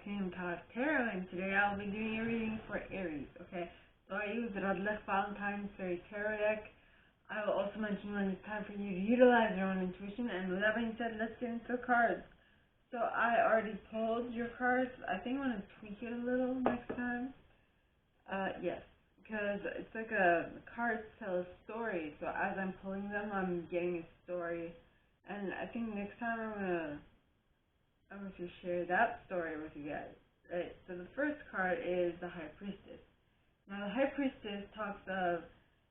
Tarot, and today I'll be doing a reading for Aries, okay? So I use the Radleigh Valentine Fairy Tarot deck. I will also mention when it's time for you to utilize your own intuition, and with that being said, let's get into the cards. So I already pulled your cards. I think I'm going to tweak it a little next time. Yes, because it's like the cards tell a story, so as I'm pulling them, I'm getting a story. And I think next time I'm going to share that story with you guys. Right, so the first card is the High Priestess. Now the High Priestess talks of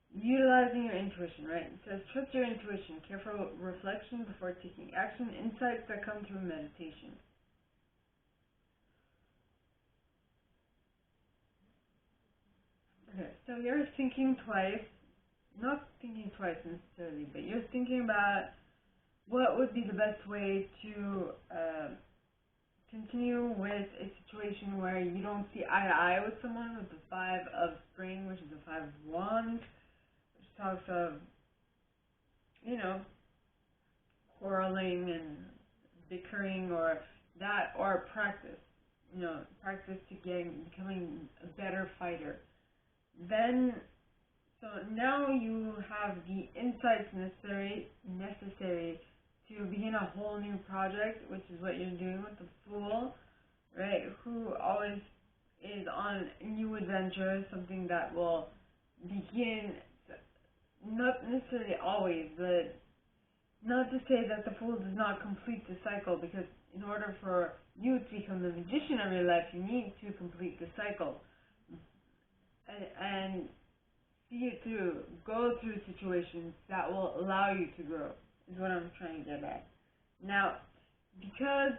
utilizing your intuition, right? It says, trust your intuition, careful reflection before taking action, insights that come through meditation. Okay, so you're thinking twice, not thinking twice necessarily, but you're thinking about what would be the best way to continue with a situation where you don't see eye to eye with someone, with the Five of Spring, which is the Five of Wands, which talks of, quarreling and bickering, or practice, practice to becoming a better fighter. So now you have the insights necessary to begin a whole new project, which is what you're doing with the Fool, right? Who always is on a new adventure, something that will begin, not necessarily always, but not to say that the Fool does not complete the cycle, because in order for you to become the magician of your life, you need to complete the cycle and see it through, go through situations that will allow you to grow, is what I'm trying to get at. Now, because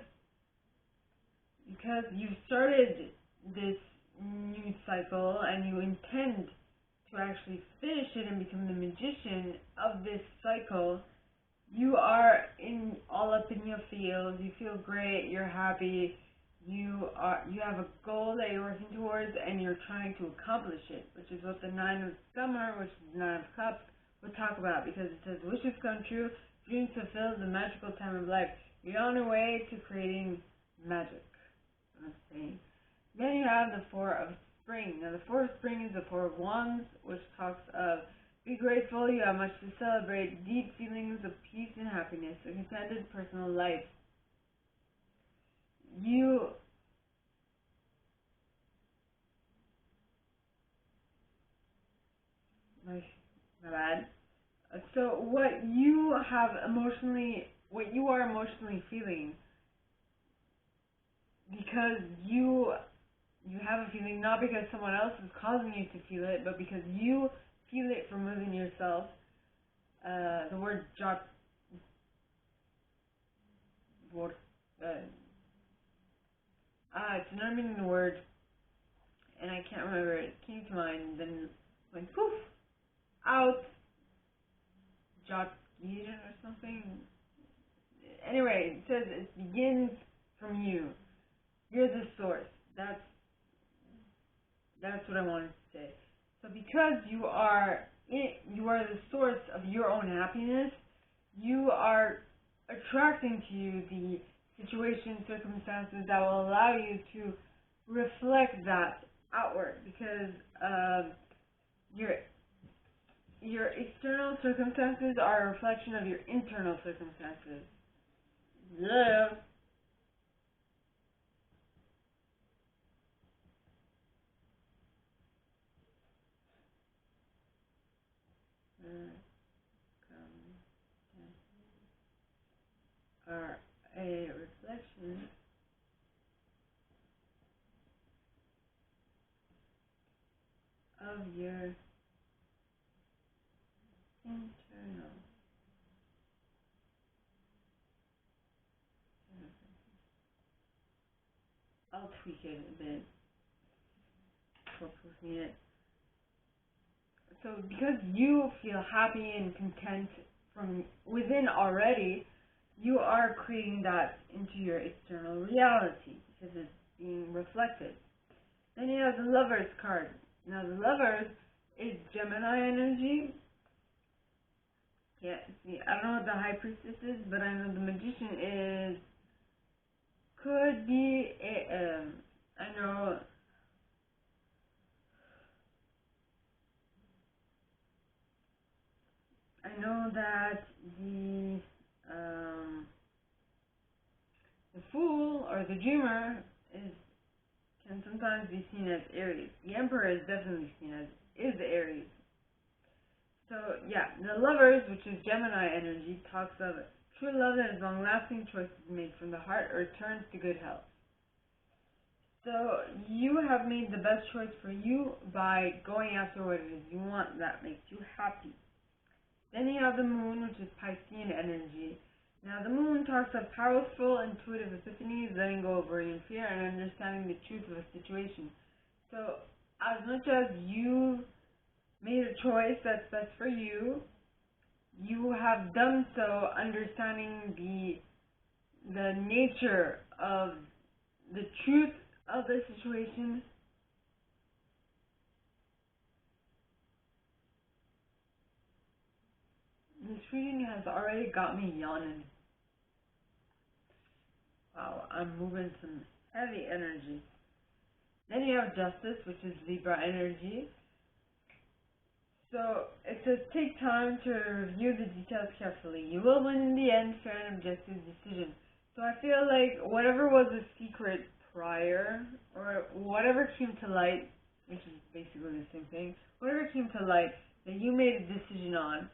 you started this new cycle and you intend to actually finish it and become the magician of this cycle, you are all up in your feels, you feel great, you're happy, you have a goal that you're working towards and you're trying to accomplish it, which is what the Nine of Summer, which is the Nine of Cups, will talk about, because it says wishes come true, dreams fulfilled, the magical time of life. You're on your way to creating magic, I'm saying. Then you have the Four of Spring. Now the Four of Spring is the Four of Wands, which talks of be grateful, you have much to celebrate, deep feelings of peace and happiness, a contented personal life. My bad. So what you are emotionally feeling, because you have a feeling, not because someone else is causing you to feel it, but because you feel it from within yourself. The word it's another meaning the word, and I can't remember. It came to mind, and then went poof out. Jotgiren or something. Anyway, it says it begins from you. You're the source. That's what I wanted to say. So because you are the source of your own happiness, you are attracting to you the situations, circumstances that will allow you to reflect that outward, because your external circumstances are a reflection of your internal circumstances. Yeah. Are a reflection of your internal. I'll tweak it a bit for posting it. So because you feel happy and content from within already, you are creating that into your external reality, because it's being reflected. Then you have the Lovers card. Now the Lovers is Gemini energy. Yeah, see, I don't know what the High Priestess is, but I know the Magician is could be I know that the fool or the dreamer can sometimes be seen as Aries. The Emperor is definitely seen as Aries. So yeah, the Lovers, which is Gemini energy, talks of true love that is long-lasting, choices made from the heart, or returns to good health. So you have made the best choice for you by going after what it is you want that makes you happy. Then you have the Moon, which is Piscean energy. Now the Moon talks of powerful, intuitive epiphanies, letting go of worry and fear, and understanding the truth of a situation. So as much as you made a choice that's best for you, you have done so understanding the nature of the truth of the situation. This reading has already got me yawning. Wow, I'm moving some heavy energy. Then you have Justice, which is Libra energy. So it says take time to review the details carefully. You will win in the end, fair and objective decision. So I feel like whatever was a secret prior, or whatever came to light, which is basically the same thing, whatever came to light that you made a decision on,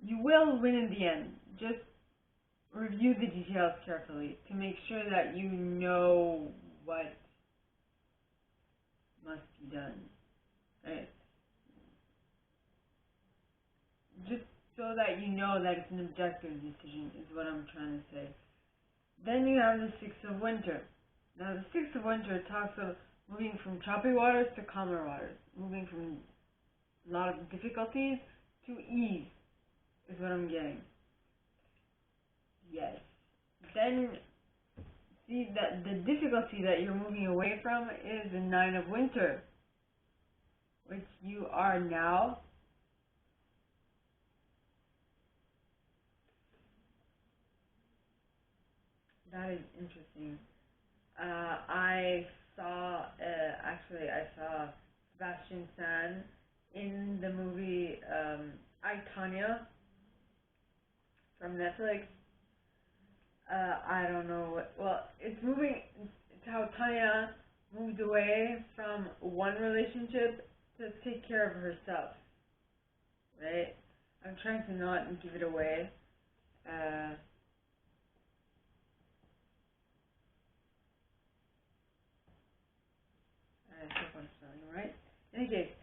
you will win in the end. Just review the details carefully to make sure that you know what must be done. Right? Just so that you know that it's an objective decision is what I'm trying to say. Then you have the Six of Winter. Now the Six of Winter talks of moving from choppy waters to calmer waters, moving from a lot of difficulties to ease is what I'm getting. Yes. Then see that the difficulty that you're moving away from is the Nine of Winter, which you are now. That is interesting. I saw Sebastian Stan in the movie I, Tonya from Netflix. I don't know what. Well, it's how Tanya moved away from one relationship to take care of herself. Right? I'm trying to not give it away. I hope I'm spelling it right. In any case,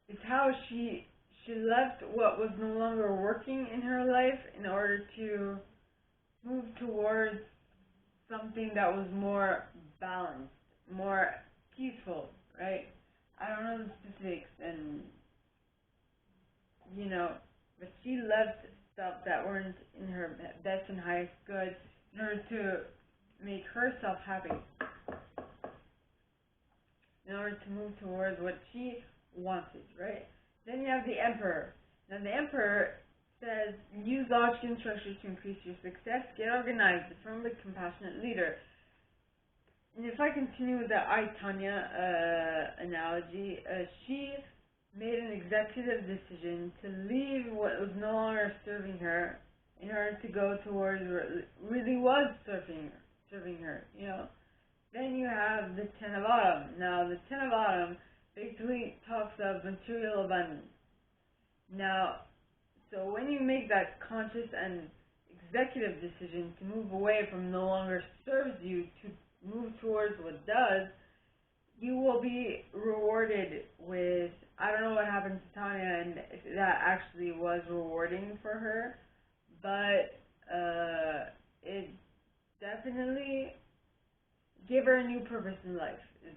it's how she left what was no longer working in her life in order to move towards something that was more balanced, more peaceful, right? I don't know the specifics, and but she left stuff that weren't in her best and highest good in order to make herself happy, in order to move towards what she wanted, right? Then you have the Emperor. Now the Emperor says, use logic and structure to increase your success, get organized, become a compassionate leader. And if I continue with the I, Tanya analogy, she made an executive decision to leave what was no longer serving her in order to go towards what really was serving her, Then you have the Ten of Autumn. Now, the Ten of Autumn basically talks of material abundance. Now, so when you make that conscious and executive decision to move away from no longer serves you to move towards what does, you will be rewarded with, I don't know what happened to Tanya and if that actually was rewarding for her, but it definitely gave her a new purpose in life, is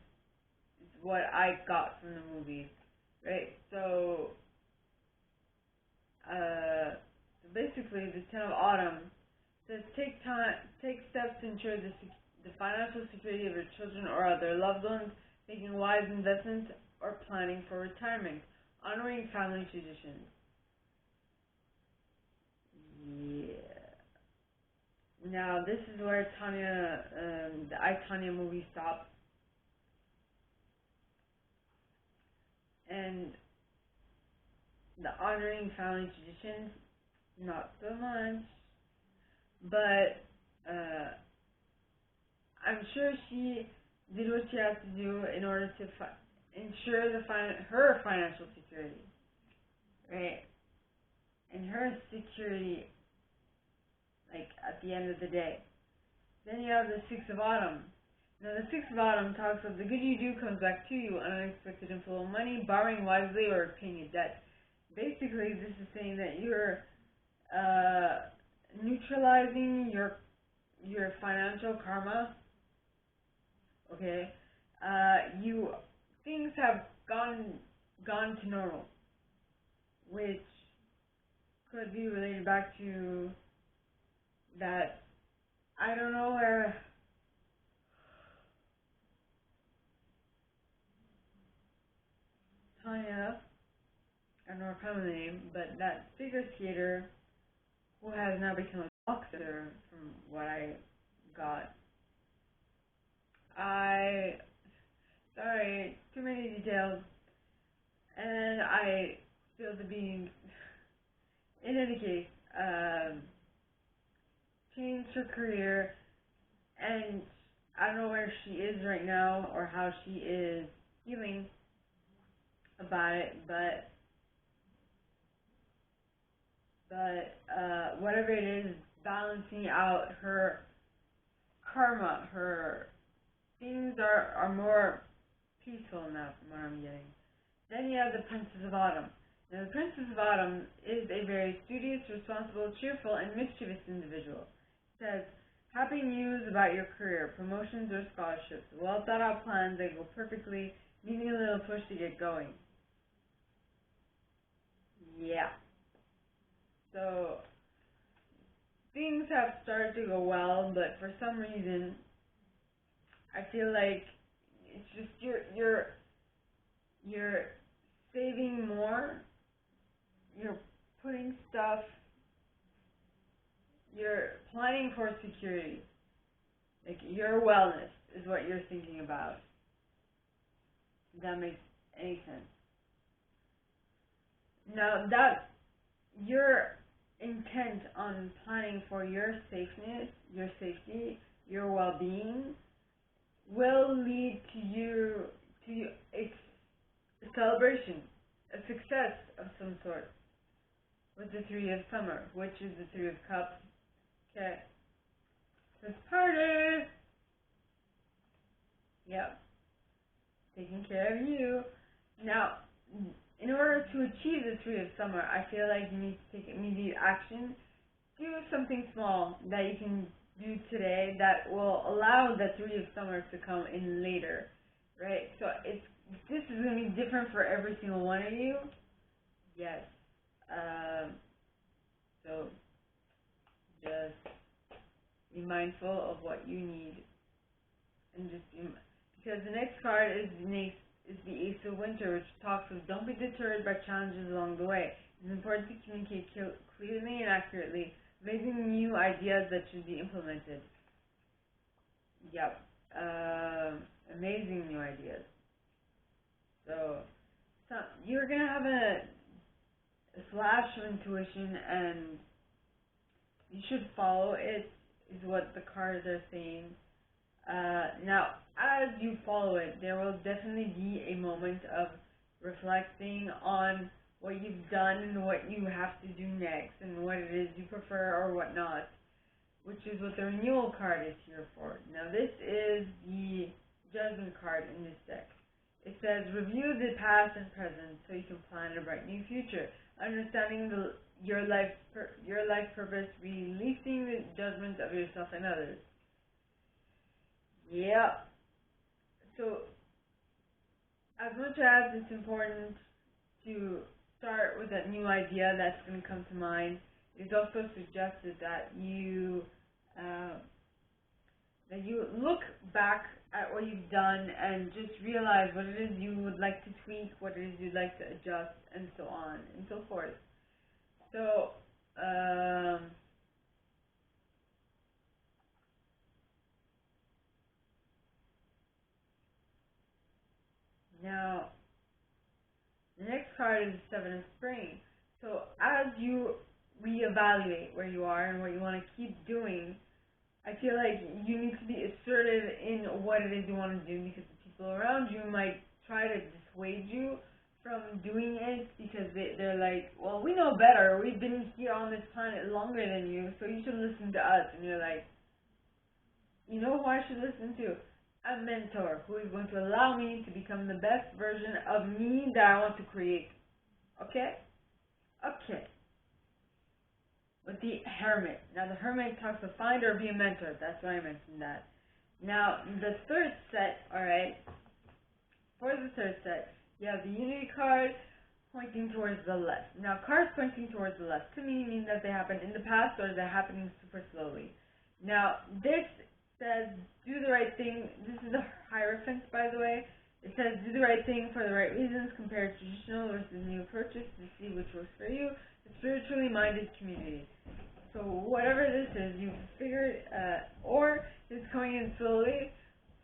what I got from the movie, right? So basically, the Ten of Autumn says take steps to ensure the financial security of your children or other loved ones, making wise investments or planning for retirement, honoring family traditions. Yeah. Now, this is where Tanya, the I, Tanya movie stops. And the honoring family traditions, not so much. But I'm sure she did what she has to do in order to ensure her financial security, right? And her security, like, at the end of the day. Then you have the Six of Autumn. Now, the Six of Autumn talks of the good you do comes back to you, unexpected inflow of money, borrowing wisely, or paying a debt. Basically, this is saying that you're neutralizing your financial karma. Okay, things have gone to normal, which could be related back to that. I don't know where Tanya, I don't know her family name, but that figure skater who has now become a boxer, from what I got. Sorry, too many details, and I feel to be, in any case, changed her career, and I don't know where she is right now or how she is feeling about it, but whatever it is, balancing out her karma, her things are more peaceful now from what I'm getting. Then you have the Princess of Autumn. Now, the Princess of Autumn is a very studious, responsible, cheerful, and mischievous individual. It says, happy news about your career, promotions or scholarships, well thought out plans that go perfectly, needing a little push to get going. Yeah. So, things have started to go well, but for some reason, I feel like it's just you're saving more, you're putting stuff, you're planning for security. Like, your wellness is what you're thinking about. If that makes any sense. Now, that your intent on planning for your safety, your well-being, will lead to a celebration, a success of some sort, with the Three of Summer, which is the Three of Cups. Okay. Let's party! Yep. Taking care of you. Now, in order to achieve the Three of Summer, I feel like you need to take immediate action. Do something small that you can do today that will allow the Three of Summer to come in later, right? So this is going to be different for every single one of you. Yes. So just be mindful of what you need, and just because the next card is the Ace of Winter, which talks of don't be deterred by challenges along the way. It's important to communicate clearly and accurately, raising new ideas that should be implemented. Yep. Amazing new ideas. So you're going to have a flash of intuition, and you should follow it, is what the cards are saying. Now, as you follow it, there will definitely be a moment of reflecting on what you've done and what you have to do next, and what it is you prefer or what not, which is what the renewal card is here for. Now, this is the judgment card in this deck. It says, review the past and present so you can plan a bright new future. Understanding your life purpose, releasing the judgment of yourself and others. Yeah. So, as much as it's important to start with that new idea that's going to come to mind, it's also suggested that you look back at what you've done and just realize what it is you would like to tweak, what it is you'd like to adjust, and so on and so forth. So, card is the Seven of Spring. So as you reevaluate where you are and what you want to keep doing, I feel like you need to be assertive in what it is you want to do, because the people around you might try to dissuade you from doing it because they're like, well, we know better. We've been here on this planet longer than you, so you should listen to us. And you're like, you know who I should listen to? A mentor who is going to allow me to become the best version of me that I want to create. Okay? Okay. With the Hermit. Now, the Hermit talks to find or be a mentor. That's why I mentioned that. Now, the third set, alright, for the third set, you have the Unity card pointing towards the left. Now, cards pointing towards the left to me mean that they happen in the past or they're happening super slowly. Now, this says do the right thing. This is the Hierophant, by the way. It says do the right thing for the right reasons, compare traditional versus new approaches to see which works for you. A spiritually minded community. So whatever this is, you've figured, or it's coming in slowly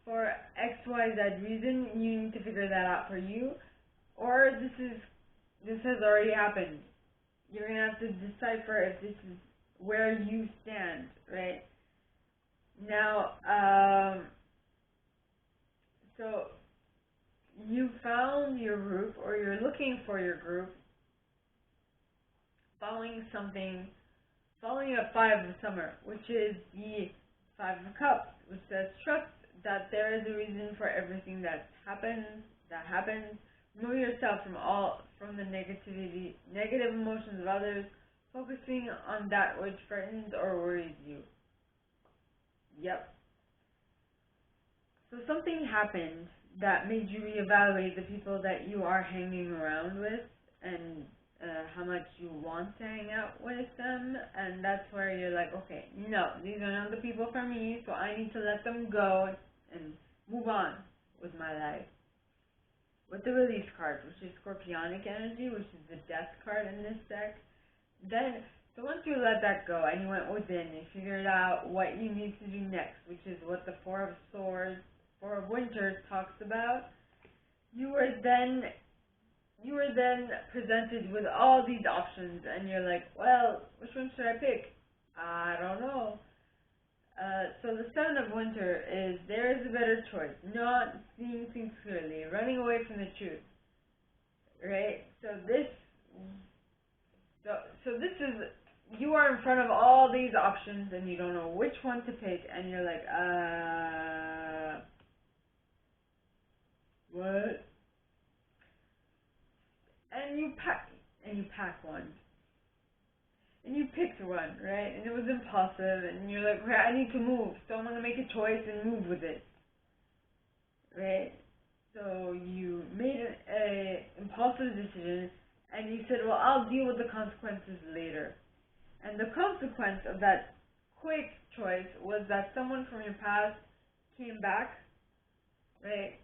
for X, Y, Z reason. You need to figure that out for you, or this has already happened. You're gonna have to decipher if this is where you stand, right? Now, so you found your group, or you're looking for your group, following a Five of Summer, which is the Five of Cups, which says trust that there is a reason for everything that happens. Remove yourself from the negative emotions of others, focusing on that which frightens or worries you. Yep. So something happened that made you reevaluate the people that you are hanging around with and how much you want to hang out with them, and that's where you're like, okay, no, these are not the people for me, so I need to let them go and move on with my life. With the Release card, which is Scorpionic energy, which is the Death card in this deck, then, so once you let that go and you went within, you figured out what you need to do next, which is what the Four of Winters talks about, you were then presented with all these options, and you're like, well, which one should I pick? I don't know. So the Seven of Winter is, there is a better choice, not seeing things clearly, running away from the truth, right? So this is, you are in front of all these options, and you don't know which one to pick, and you're like, what? And you pack one. And you picked one, right? And it was impulsive, and you're like, okay, I need to move, so I'm going to make a choice and move with it, right? So you made an impulsive decision, and you said, well, I'll deal with the consequences later. And the consequence of that quick choice was that someone from your past came back, right,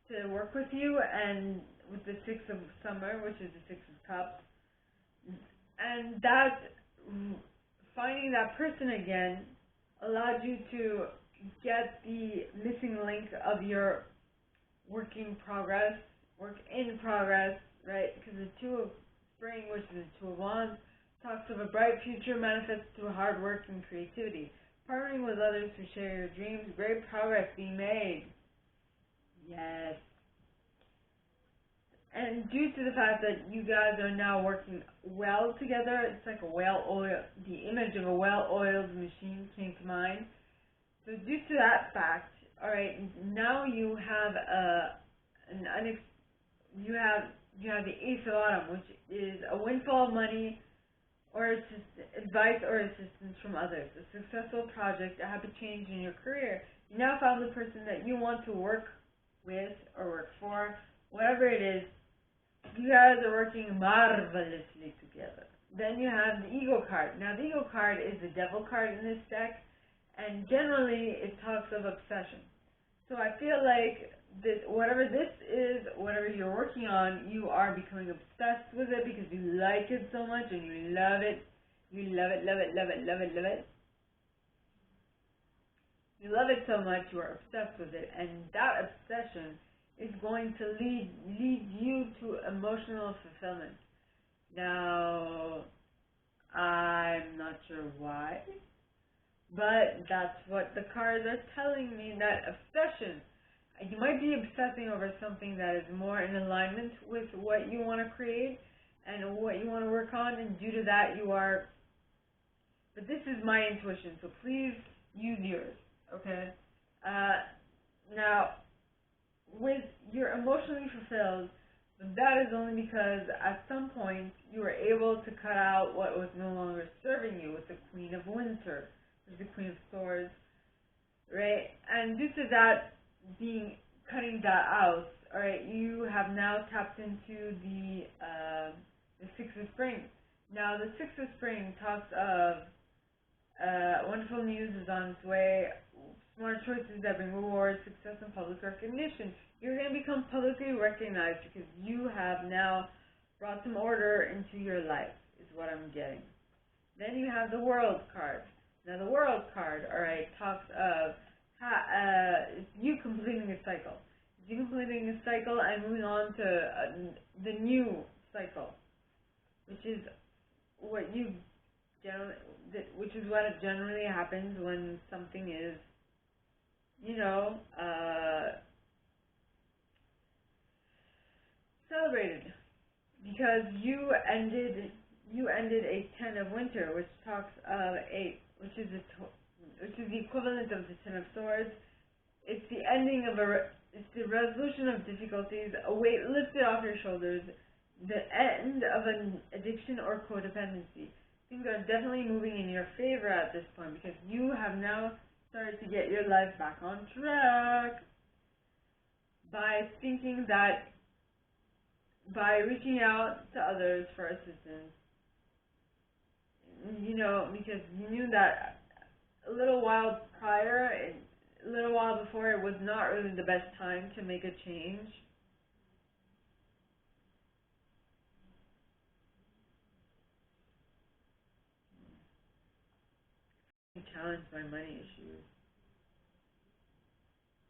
to work with you, and with the Six of Summer, which is the Six of Cups, and that finding that person again allowed you to get the missing link of your work in progress, right? Because the Two of Spring, which is the Two of Wands, talks of a bright future manifested through hard work and creativity. Partnering with others who share your dreams, great progress being made. Yes. And due to the fact that you guys are now working well together, it's like the image of a well-oiled machine came to mind. So due to that fact, alright, now you have you have the Ace of Autumn, which is a windfall of money or advice or assistance from others, a successful project, a happy change in your career. You now found the person that you want to work with or work for, whatever it is. You guys are working marvelously together. Then you have the Ego card. Now, the Ego card is the Devil card in this deck, and generally it talks of obsession. So I feel like whatever this is, whatever you're working on, you are becoming obsessed with it because you like it so much and you love it. You love it, love it, love it, love it, love it. You love it so much, you are obsessed with it, and that obsession is going to lead you to emotional fulfillment. Now, I'm not sure why, but that's what the cards are telling me, that obsession. You might be obsessing over something that is more in alignment with what you want to create and what you want to work on, and due to that you are, but this is my intuition, so please use yours, okay? Now, with you're emotionally fulfilled, that is only because at some point you were able to cut out what was no longer serving you with the Queen of Winter, with the Queen of Swords, right? And due to that cutting that out, all right, you have now tapped into the Six of Spring. Now, the Six of Spring talks of wonderful news is on its way, smart choices that bring rewards, success, and public recognition. You're going to become publicly recognized because you have now brought some order into your life, is what I'm getting. Then you have the World card. Now, the World card, all right, talks of you completing a cycle. You completing a cycle and moving on to the new cycle, which is what generally happens when something is, celebrated, because you ended a Ten of Winter, which talks of which is the equivalent of the Ten of Swords. It's the ending of it's the resolution of difficulties, a weight lifted off your shoulders, the end of an addiction or codependency. Things are definitely moving in your favor at this point because you have now started to get your life back on track by thinking that, by reaching out to others for assistance, because you knew that a little while before, it was not really the best time to make a change. Challenged my money issues.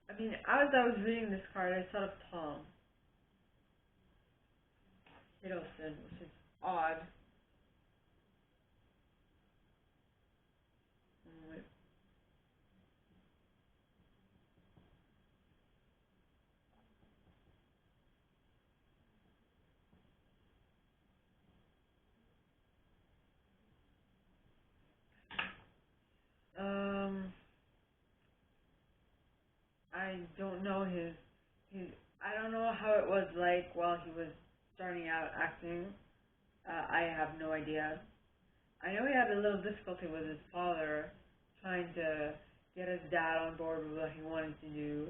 I mean, as I was reading this card, I thought of Tom Hiddleston, which is odd. I don't know I don't know how it was like while he was starting out acting. I have no idea. I know he had a little difficulty with his father, trying to get his dad on board with what he wanted to do.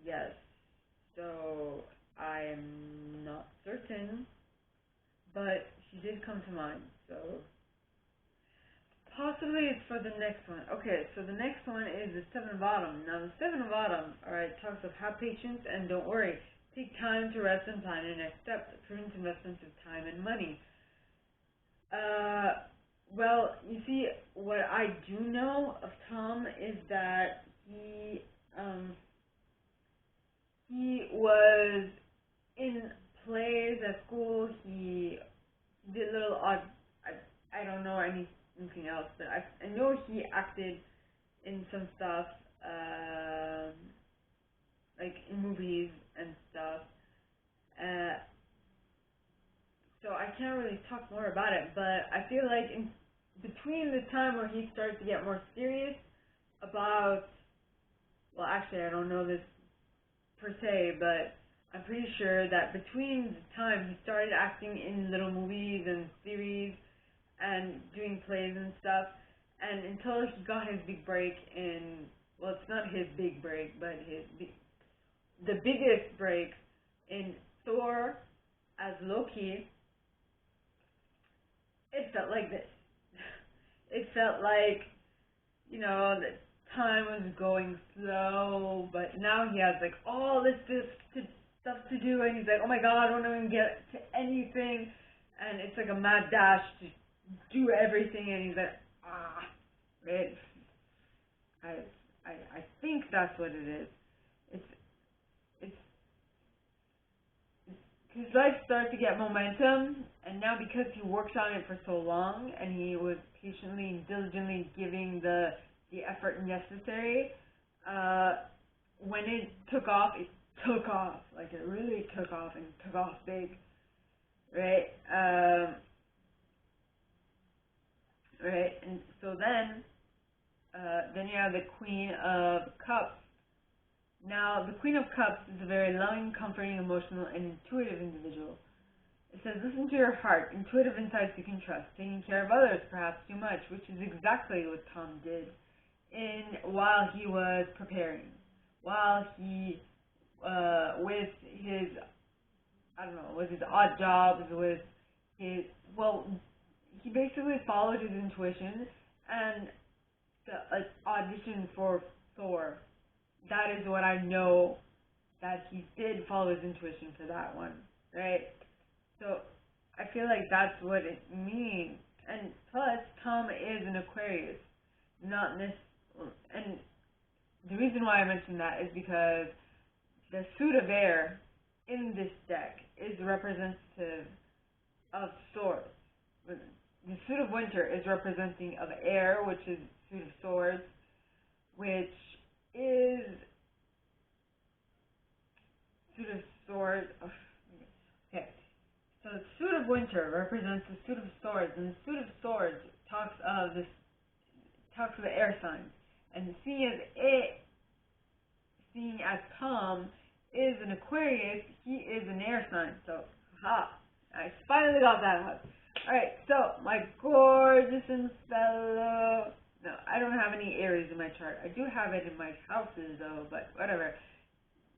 Yes. So, I am not certain, but she did come to mind, so possibly it's for the next one. Okay, so the next one is the Seven of Autumn. Now, the Seven of Autumn, alright, talks of have patience and don't worry. Take time to rest and plan your next steps. Prudent investments of time and money. Well, you see, what I do know of Tom is that he was in plays at school. He did little odd, I don't know anything else, but I know he acted in some stuff, like in movies and stuff. So I can't really talk more about it, but I feel like in between the time where he started to get more serious about, well, actually I don't know this per se, but I'm pretty sure that between the time he started acting in little movies and series and doing plays and stuff, and until he got his big break in, well, it's not his big break, but the biggest break in Thor as Loki, it felt like this. It felt like, the time was going slow, but now he has like all this stuff to do, and he's like, oh my god, I don't even get to anything, and it's like a mad dash to do everything, and he's like, right? I think that's what it is. his life started to get momentum, and now because he worked on it for so long, and he was patiently and diligently giving the effort necessary, when it took off, like it really took off, and took off big, right? Right, and so then you have the Queen of Cups. Now, the Queen of Cups is a very loving, comforting, emotional, and intuitive individual. It says, listen to your heart, intuitive insights you can trust, taking care of others perhaps too much, which is exactly what Tom did while he was preparing. While he, with his, with his odd jobs, with his, he basically followed his intuition and auditioned for Thor. That is what I know, that he did follow his intuition for that one, right? So I feel like that's what it means. And plus, Tom is an Aquarius, not this. And the reason why I mentioned that is because the suit of air in this deck is representative of swords. The suit of winter is representing of air, which is suit of swords, which is suit of swords. Okay, so the suit of winter represents the suit of swords, and the suit of swords talks of the air signs. And seeing as Tom is an Aquarius, he is an air sign. So, I finally got that out. Alright, so my gorgeous and fellow. No, I don't have any Aries in my chart. I do have it in my houses though, but whatever.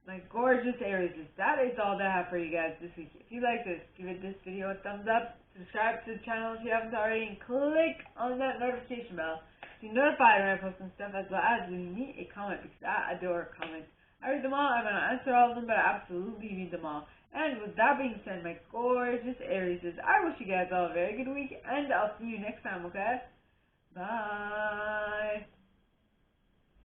My gorgeous Aries, that is all that I have for you guys this week. If you like this, give this video a thumbs up, subscribe to the channel if you haven't already, and click on that notification bell to be notified when I post some stuff, as well as leave me a comment, because I adore comments. I read them all. I'm going to answer all of them, but I absolutely read them all. And with that being said, my gorgeous Aries, I wish you guys all a very good week, and I'll see you next time, okay? Bye.